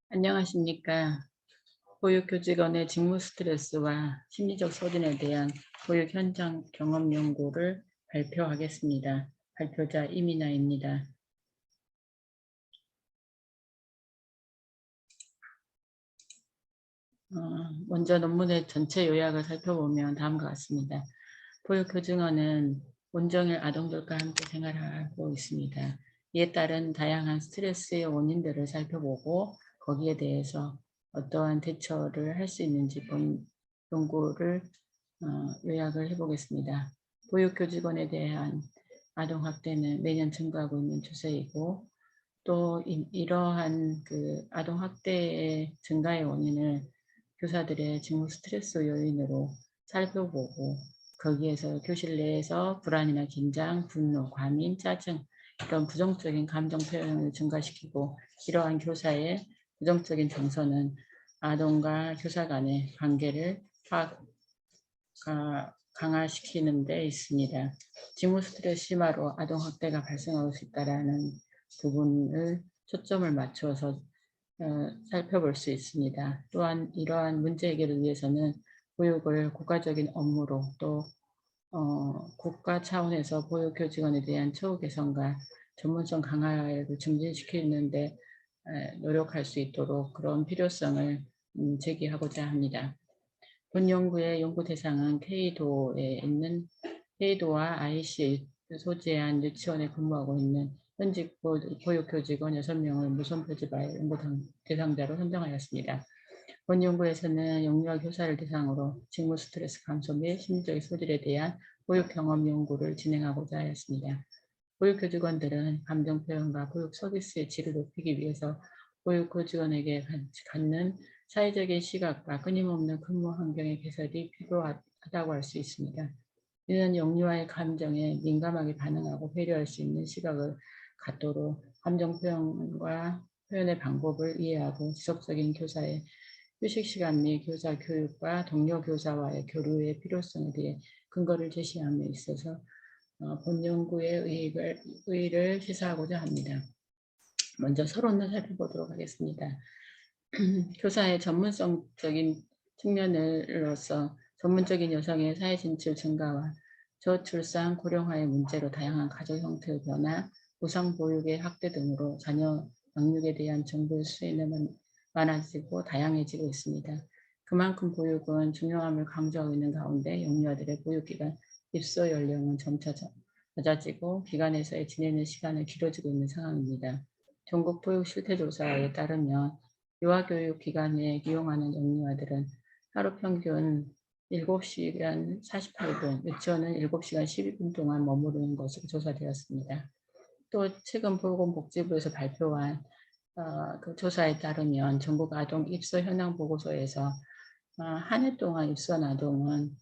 안녕하십니까. 보육교직원의 직무 스트레스와 심리적 소진에 대한 보육 현장 경험 연구를 발표하겠습니다. 발표자 이민아입니다. 먼저 논문의 전체 요약을 살펴보면 다음과 같습니다. 보육교직원은 온종일 아동들과 함께 생활하고 있습니다. 이에 따른 다양한 스트레스의 원인들을 살펴보고 거기에 대해서 어떠한 대처를 할 수 있는지 본 연구를 요약을 해보겠습니다. 보육교직원에 대한 아동학대는 매년 증가하고 있는 추세이고 또 이러한 아동학대의 증가의 원인을 교사들의 직무 스트레스 요인으로 살펴보고 거기에서 교실 내에서 불안이나 긴장, 분노, 과민, 짜증 이런 부정적인 감정 표현을 증가시키고 이러한 교사의 부정적인 정서는 아동과 교사 간의 관계를 강화시키는 데 있습니다. 직무 스트레스 심화로 아동학대가 발생할 수 있다는 부분을 초점을 맞춰서 살펴볼 수 있습니다. 또한 이러한 문제 해결을 위해서는 보육을 국가적인 업무로 또 국가 차원에서 보육교직원에 대한 처우 개선과 전문성 강화를 증진시키는 데 노력할 수 있도록 그런 필요성을 제기하고자 합니다. 본 연구의 연구 대상은 K도에 있는 K도와 IC 소재한 유치원에 근무하고 있는 현직 보육교직원 6명을 무선 표지바의 연구 대상자로 선정하였습니다. 본 연구에서는 영유아 교사를 대상으로 직무 스트레스 감소 및 심리적 소질에 대한 보육 경험 연구를 진행하고자 하였습니다. 보육교직원들은 감정 표현과 보육 서비스의 질을 높이기 위해서 보육교직원에게 갖는 사회적인 시각과 끊임없는 근무 환경의 개선이 필요하다고 할 수 있습니다. 이는 영유아의 감정에 민감하게 반응하고 배려할 수 있는 시각을 갖도록 감정 표현과 표현의 방법을 이해하고 지속적인 교사의 휴식 시간 및 교사 교육과 동료 교사와의 교류의 필요성에 대해 근거를 제시함에 있어서 본 연구의 의의를 시사하고자 합니다. 먼저 서론을 살펴보도록 하겠습니다. 교사의 전문성적인 측면으로서 전문적인 여성의 사회 진출 증가와 저출산 고령화의 문제로 다양한 가족 형태의 변화, 무상보육의 확대 등으로 자녀 양육에 대한 정보의 수요는 많아지고 다양해지고 있습니다. 그만큼 보육은 중요함을 강조하고 있는 가운데 영유아들의 보육기간 입소 연령은 점차 낮아지고 기관에서의 지내는 시간이 길어지고 있는 상황입니다. 전국 보육 실태조사에 따르면 유아교육 기관에 이용하는 영유아들은 하루 평균 7시간 48분, 유치원은 7시간 12분 동안 머무르는 것으로 조사되었습니다. 또 최근 보건복지부에서 발표한 그 조사에 따르면 전국 아동 입소 현황 보고서에서 한 해 동안 입소한 아동은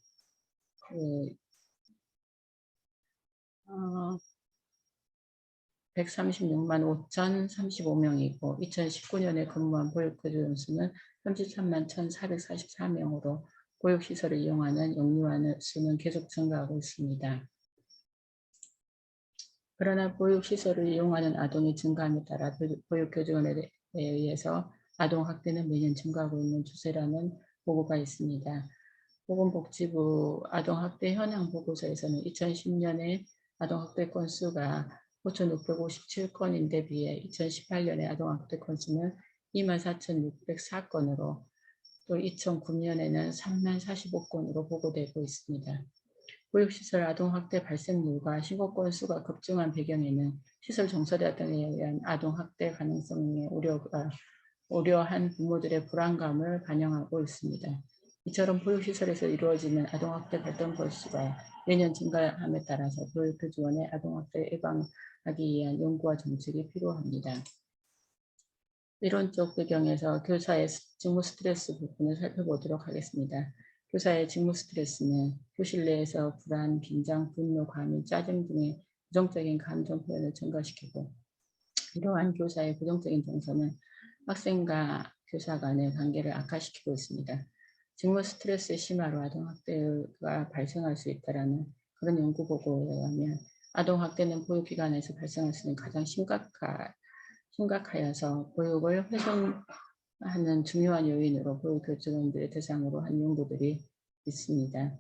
136만 5,035명이고 2019년에 근무한 보육교직원 수는 33만 1,444명으로 보육시설을 이용하는 영유아 수는 계속 증가하고 있습니다. 그러나 보육시설을 이용하는 아동이 증가함에 따라 보육교직원에 의해서 아동학대는 매년 증가하고 있는 추세라는 보고가 있습니다. 보건복지부 아동학대 현황 보고서에서는 2010년에 아동학대 건수가 5,657건인데 비해 2018년에 아동학대 건수는 24,604건으로 또 2009년에는 30,045건으로 보고되고 있습니다. 보육시설 아동학대 발생률과 신고 건수가 급증한 배경에는 시설 정서대 등에 의한 아동학대 가능성의 우려한 부모들의 불안감을 반영하고 있습니다. 이처럼 보육시설에서 이루어지는 아동학대 발생 건수가 매년 증가함에 따라서 보육교직원의 아동학대 예방하기 위한 연구와 정책이 필요합니다. 이론적 배경에서 교사의 직무 스트레스 부분을 살펴보도록 하겠습니다. 교사의 직무 스트레스는 교실 내에서 불안, 긴장, 분노, 과민, 짜증 등의 부정적인 감정 표현을 증가시키고 이러한 교사의 부정적인 정서는 학생과 교사 간의 관계를 악화시키고 있습니다. 직무 스트레스 심화로 아동학대가 발생할 수 있다는 그런 연구 보고에 의하면 아동학대는 보육기관에서 발생할 수 있는 가장 심각하여서 보육을 하는 중요한 요인으로 보육교직원들의 대상으로 한 연구들이 있습니다.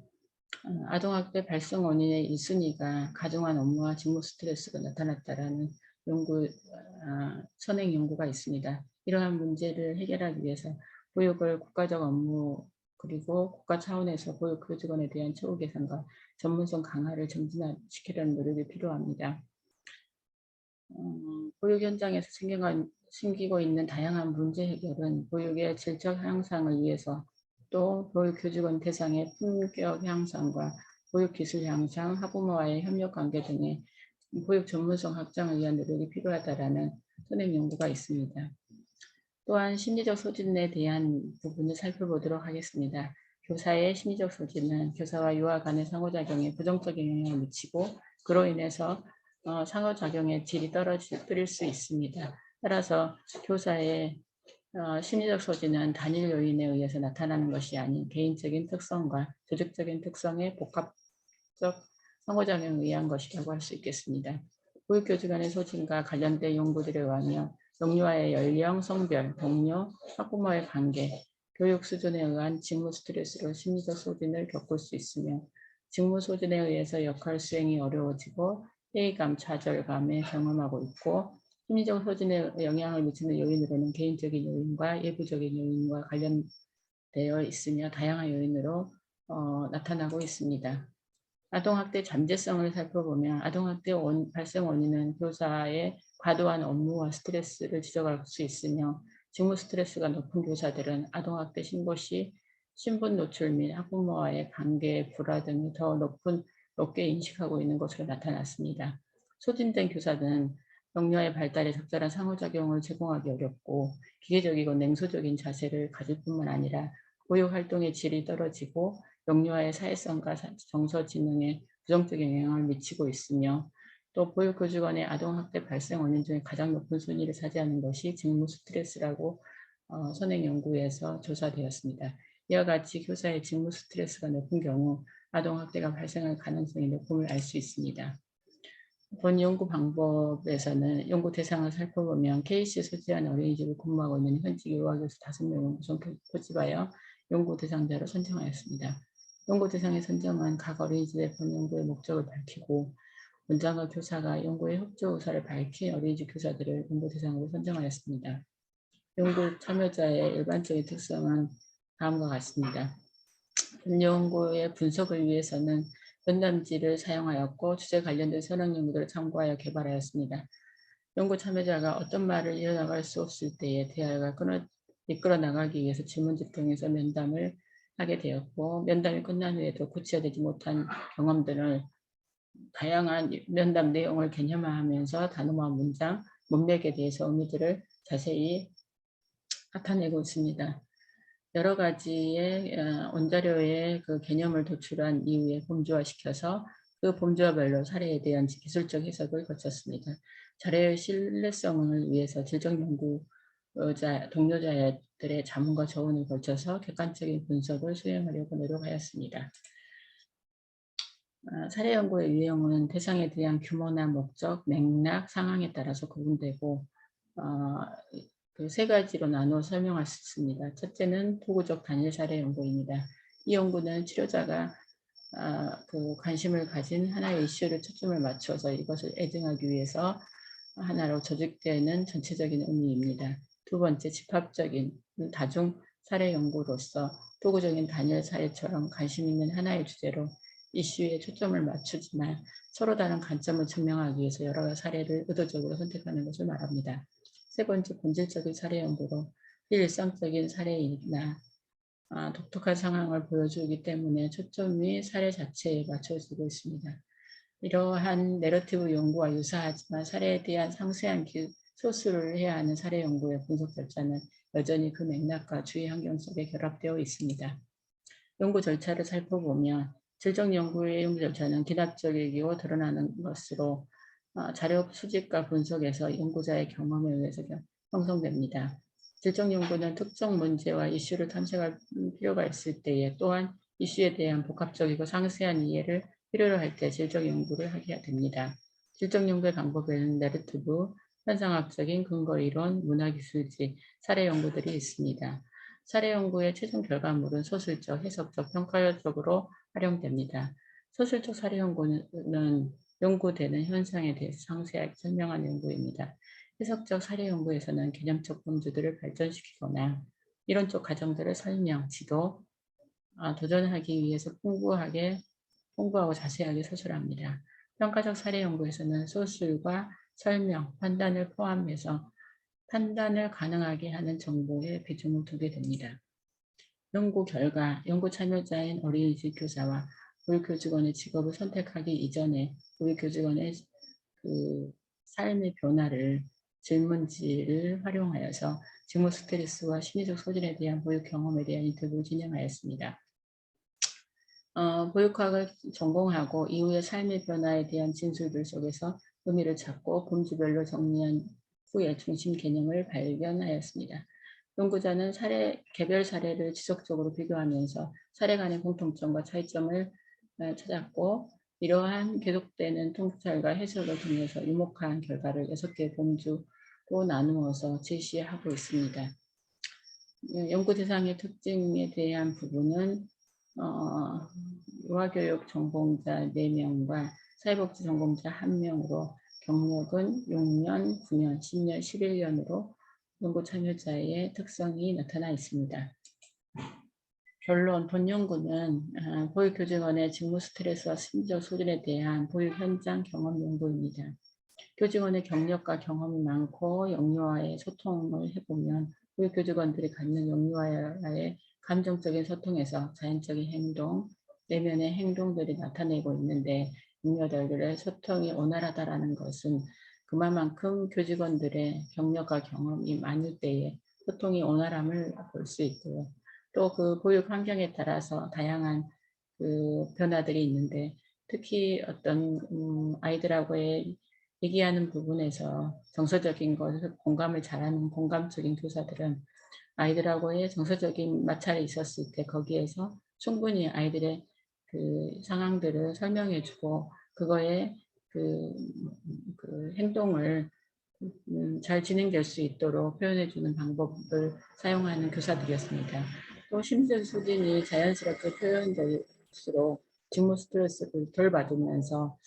아동학대 발생 원인의 1순위가 가중한 업무와 직무 스트레스가 나타났다라는 연구, 선행 연구가 있습니다. 이러한 문제를 해결하기 위해서 보육을 국가적 업무 그리고 국가 차원에서 보육교직원에 대한 처우 개선과 전문성 강화를 정진시키려는 노력이 필요합니다. 보육 현장에서 생기고 있는 다양한 문제 해결은 보육의 질적 향상을 위해서 또 보육교직원 대상의 품격 향상과 보육기술 향상, 학부모와의 협력관계 등의 보육 전문성 확장을 위한 노력이 필요하다라는 선행 연구가 있습니다. 또한 심리적 소진에 대한 부분을 살펴보도록 하겠습니다. 교사의 심리적 소진은 교사와 유아 간의 상호작용에 부정적인 영향을 미치고 그로 인해서 상호작용의 질이 떨어질 수 있습니다. 따라서 교사의 심리적 소진은 단일 요인에 의해서 나타나는 것이 아닌 개인적인 특성과 조직적인 특성의 복합적 상호작용에 의한 것이라고 할 수 있겠습니다. 보육교직원의 소진과 관련된 연구들에 의하면 동료와의 연령, 성별, 동료, 학부모의 관계, 교육 수준에 의한 직무 스트레스로 심리적 소진을 겪을 수 있으며 직무 소진에 의해서 역할 수행이 어려워지고 회의감, 좌절감에 경험하고 있고 심리적 소진에 영향을 미치는 요인으로는 개인적인 요인과 예부적인 요인과 관련되어 있으며 다양한 요인으로 나타나고 있습니다. 아동학대 잠재성을 살펴보면 아동학대 발생 원인은 교사의 과도한 업무와 스트레스를 지적할 수 있으며 직무 스트레스가 높은 교사들은 아동학대 신고 시 신분 노출 및 학부모와의 관계의 불화 등이 더 높게 인식하고 있는 것으로 나타났습니다. 소진된 교사는 동료의 발달에 적절한 상호작용을 제공하기 어렵고 기계적이고 냉소적인 자세를 가질 뿐만 아니라 보육 활동의 질이 떨어지고 동료와의 사회성과 정서 지능에 부정적인 영향을 미치고 있으며 또 보육교직원의 아동학대 발생 원인 중에 가장 높은 순위를 차지하는 것이 직무 스트레스라고 선행 연구에서 조사되었습니다. 이와 같이 교사의 직무 스트레스가 높은 경우 아동학대가 발생할 가능성이 높음을 알 수 있습니다. 본 연구 방법에서는 연구 대상을 살펴보면 KC 소지한 어린이집을 근무하고 있는 현직 유아교수 5명을 우선 포집하여 연구 대상자로 선정하였습니다. 연구 대상의 선정은 각 어린이집의 본 연구의 목적을 밝히고 원장과 교사가 연구의 협조 의사를 밝힌 어린이집 교사들을 연구 대상으로 선정하였습니다. 연구 참여자의 일반적인 특성은 다음과 같습니다. 본 연구의 분석을 위해서는 면담지를 사용하였고 주제 관련된 선행 연구들을 참고하여 개발하였습니다. 연구 참여자가 어떤 말을 이어나갈 수 없을 때에 대화가 이끌어 나가기 위해서 질문지 통해서 면담을 하게 되었고 면담이 끝난 후에도 구체화되지 못한 경험들을 다양한 면담 내용을 개념화하면서 단어와 문장, 문맥에 대해서 의미들을 자세히 나타내고 있습니다. 여러 가지의 원자료의 그 개념을 도출한 이후에 범주화시켜서 그 범주화별로 사례에 대한 기술적 해석을 거쳤습니다. 자료의 신뢰성을 위해서 질적 연구자, 동료자들의 자문과 조언을 거쳐서 객관적인 분석을 수행하려고 노력하였습니다. 사례 연구의 유형은 대상에 대한 규모나 목적, 맥락, 상황에 따라서 구분되고 그 세 가지로 나누어 설명할 수 있습니다. 첫째는 토구적 단일 사례 연구입니다. 이 연구는 치료자가 그 관심을 가진 하나의 이슈를 초점을 맞춰서 이것을 애증하기 위해서 하나로 조직되는 전체적인 의미입니다. 두 번째, 집합적인 다중 사례 연구로서 토구적인 단일 사례처럼 관심 있는 하나의 주제로 이슈에 초점을 맞추지만 서로 다른 관점을 증명하기 위해서 여러 사례를 의도적으로 선택하는 것을 말합니다. 세 번째, 본질적인 사례 연구로 일상적인 사례이나 독특한 상황을 보여주기 때문에 초점이 사례 자체에 맞춰지고 있습니다. 이러한 내러티브 연구와 유사하지만 사례에 대한 상세한 소수를 해야 하는 사례 연구의 분석 절차는 여전히 그 맥락과 주의 환경 속에 결합되어 있습니다. 연구 절차를 살펴보면 질적 연구의 연구 절차는 기납적이고 드러나는 것으로 자료 수집과 분석에서 연구자의 경험에 의해서 형성됩니다. 질적 연구는 특정 문제와 이슈를 탐색할 필요가 있을 때에 또한 이슈에 대한 복합적이고 상세한 이해를 필요로 할 때 질적 연구를 하게 됩니다. 질적 연구의 방법에는 내러티브, 현상학적인 근거 이론, 문화기술지, 사례 연구들이 있습니다. 사례 연구의 최종 결과물은 소술적, 해석적, 평가적으로 활용됩니다. 소술적 사례 연구는 연구되는 현상에 대해서 상세하게 설명하는 연구입니다. 해석적 사례 연구에서는 개념적 범주들을 발전시키거나 이론적 과정들을 설명, 지도, 도전하기 위해서 풍부하고 자세하게 서술합니다. 평가적 사례 연구에서는 소술과 설명, 판단을 포함해서 판단을 가능하게 하는 정보에 비중을 두게 됩니다. 연구 결과, 연구 참여자인 어린이집 교사와 보육교직원의 직업을 선택하기 이전에 보육교직원의 삶의 변화를 질문지를 활용하여서 직무 스트레스와 심리적 소진에 대한 보육 경험에 대한 인터뷰를 진행하였습니다. 보육학을 전공하고 이후의 삶의 변화에 대한 진술들 속에서 의미를 찾고 범주별로 정리한 후에 중심 개념을 발견하였습니다. 연구자는 개별 사례를 지속적으로 비교하면서 사례 간의 공통점과 차이점을 찾았고 이러한 계속되는 통찰과 해석을 통해서 유목한 결과를 6개의 범주로 나누어서 제시하고 있습니다. 연구 대상의 특징에 대한 부분은 유아교육 전공자 4명과 사회복지 전공자 1명으로 경력은 6년, 9년, 10년, 11년으로 연구 참여자의 특성이 나타나 있습니다. 결론, 본 연구는 보육교직원의 직무 스트레스와 심리적 소진에 대한 보육 현장 경험 연구입니다. 교직원의 경력과 경험이 많고 영유아의 소통을 해보면 보육교직원들이 갖는 영유아의 감정적인 소통에서 자연적인 행동, 내면의 행동들이 나타내고 있는데 영유아들의 소통이 원활하다는 것은 그만큼 교직원들의 경력과 경험이 많을 때에 소통이 원활함을 볼 수 있고요. 또 그 보육 환경에 따라서 다양한 변화들이 있는데 특히 어떤 아이들하고의 얘기하는 부분에서 정서적인 것을 공감을 잘하는 공감적인 교사들은 아이들하고의 정서적인 마찰이 있었을 때 거기에서 충분히 아이들의 상황들을 설명해주고 그거에 행동을 잘 진행될 수 있도록 표현해주는 방법을 사용하는 교사들이었습니다. 또 심리적 소진이 자연스럽게 표현될수록 직무 스트레스를 덜 받으면서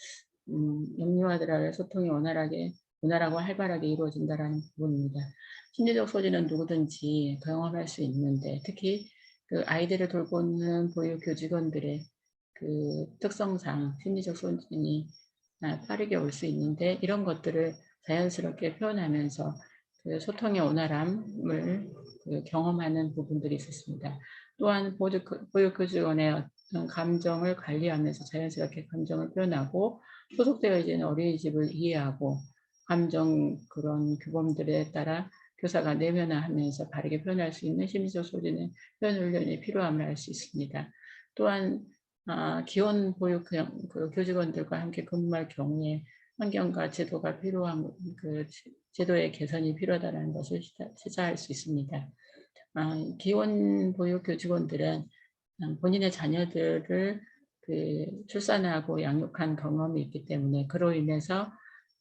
영유아들과의 소통이 원활하고 활발하게 이루어진다는 부분입니다. 심리적 소진은 누구든지 경험할 수 있는데 특히 아이들을 돌보는 보육교직원들의 특성상 심리적 소진이 빠르게 올 수 있는데 이런 것들을 자연스럽게 표현하면서 소통의 원활함을 경험하는 부분들이 있었습니다. 또한 보육교직원의 어떤 감정을 관리하면서 자연스럽게 감정을 표현하고 소속되어 있는 어린이집을 이해하고 감정 그런 규범들에 따라 교사가 내면화하면서 바르게 표현할 수 있는 심리적 소진의 표현 훈련이 필요함을 알 수 있습니다. 또한 기혼 보육 교직원들과 함께 근무할 경우에 환경과 제도가 필요한 제도의 개선이 필요하다는 것을 시사할 수 있습니다. 기혼 보육 교직원들은 본인의 자녀들을 출산하고 양육한 경험이 있기 때문에 그로 인해서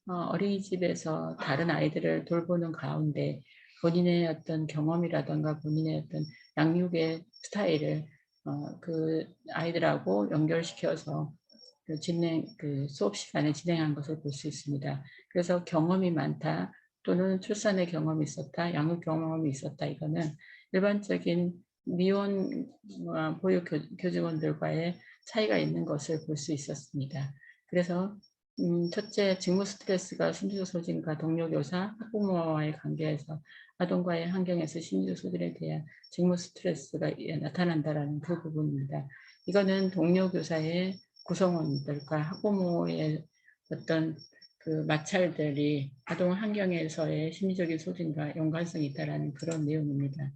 어린이집에서 다른 아이들을 돌보는 가운데 본인의 어떤 경험이라든가 본인의 어떤 양육의 스타일을 그 아이들하고 연결시켜서 수업 시간에 진행한 것을 볼 수 있습니다. 그래서 경험이 많다 또는 출산의 경험이 있었다, 양육 경험이 있었다 이거는 일반적인 미혼 보육 교직원들과의 차이가 있는 것을 볼 수 있었습니다. 그래서 첫째, 직무 스트레스가 심리적 소진과 동료 교사, 학부모와의 관계에서 아동과의 환경에서 심리적 소진에 대한 직무 스트레스가 나타난다는 그 부분입니다. 이거는 동료 교사의 구성원들과 학부모의 어떤 마찰들이 아동 환경에서의 심리적인 소진과 연관성이 있다는 그런 내용입니다.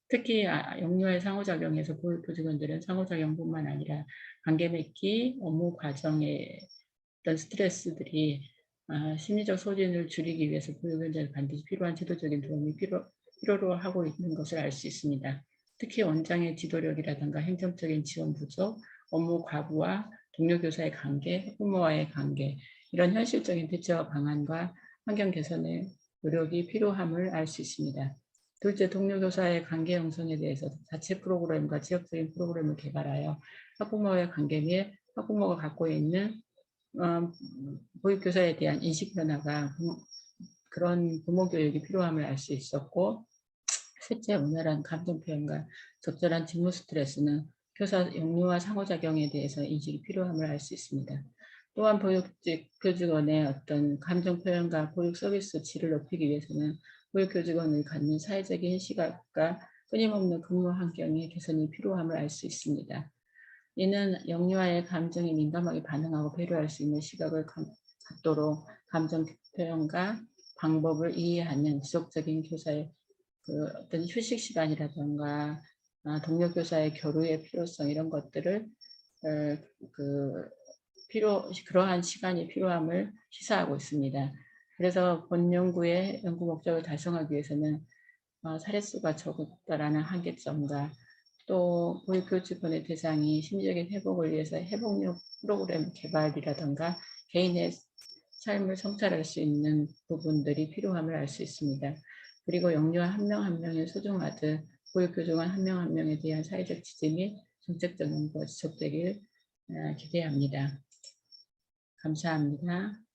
특히 영유아의 상호작용에서 보육교직원들은 상호작용뿐만 아니라 관계 맺기, 업무 과정의 어떤 스트레스들이 심리적 소진을 줄이기 위해서 보육원장이 반드시 필요한 지도적인 도움이 필요로 하고 있는 것을 알 수 있습니다. 특히 원장의 지도력이라든가 행정적인 지원 부족, 업무 과부하, 동료 교사의 관계, 학부모와의 관계 이런 현실적인 대처 방안과 환경 개선에 노력이 필요함을 알 수 있습니다. 둘째, 동료 교사의 관계 형성에 대해서 자체 프로그램과 지역적인 프로그램을 개발하여 학부모의 관계 및 학부모가 갖고 있는 보육교사에 대한 인식 변화가 그런 부모 교육이 필요함을 알 수 있었고, 셋째, 온전한 감정 표현과 적절한 직무 스트레스는 교사 역량과 상호작용에 대해서 인식이 필요함을 알 수 있습니다. 또한 교직원의 어떤 감정 표현과 보육 서비스 질을 높이기 위해서는 보육교직원을 갖는 사회적인 시각과 끊임없는 근무 환경의 개선이 필요함을 알 수 있습니다. 이는 영유아의 감정에 민감하게 반응하고 배려할 수 있는 시각을 갖도록 감정 표현과 방법을 이해하는 지속적인 교사의 어떤 휴식 시간이라든가 동료 교사의 교류의 필요성 이런 것들을 그러한 시간이 필요함을 시사하고 있습니다. 그래서 본 연구의 연구 목적을 달성하기 위해서는 사례수가 적다라는 한계점과 또 보육교직원의 대상이 심리적인 회복을 위해서 회복력 프로그램 개발이라든가 개인의 삶을 성찰할 수 있는 부분들이 필요함을 알 수 있습니다. 그리고 영유아 한 명 한 명을 소중하듯 보육교직원 한 명 한 명에 대한 사회적 지지 및 정책적 연구가 지속되길 기대합니다. 감사합니다.